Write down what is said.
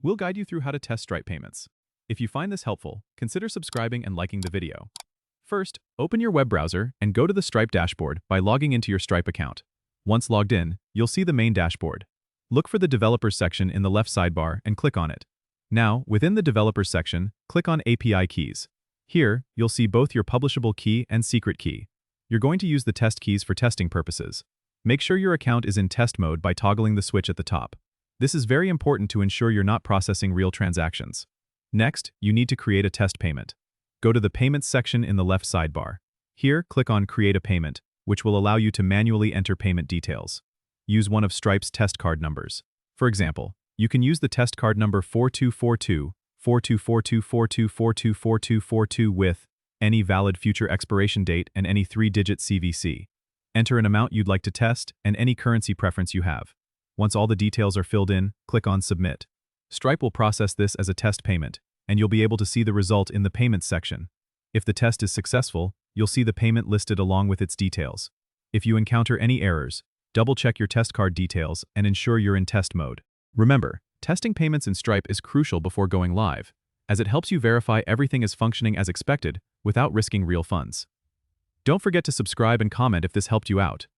We'll guide you through how to test Stripe payments. If you find this helpful, consider subscribing and liking the video. First, open your web browser and go to the Stripe dashboard by logging into your Stripe account. Once logged in, you'll see the main dashboard. Look for the Developers section in the left sidebar and click on it. Now, within the Developers section, click on API Keys. Here, you'll see both your publishable key and secret key. You're going to use the test keys for testing purposes. Make sure your account is in test mode by toggling the switch at the top. This is very important to ensure you're not processing real transactions. Next, you need to create a test payment. Go to the Payments section in the left sidebar. Here, click on Create a Payment, which will allow you to manually enter payment details. Use one of Stripe's test card numbers. For example, you can use the test card number 4242, 4242 42424242 with any valid future expiration date and any 3-digit CVC. Enter an amount you'd like to test and any currency preference you have. Once all the details are filled in, click on Submit. Stripe will process this as a test payment, and you'll be able to see the result in the Payments section. If the test is successful, you'll see the payment listed along with its details. If you encounter any errors, double-check your test card details and ensure you're in test mode. Remember, testing payments in Stripe is crucial before going live, as it helps you verify everything is functioning as expected without risking real funds. Don't forget to subscribe and comment if this helped you out.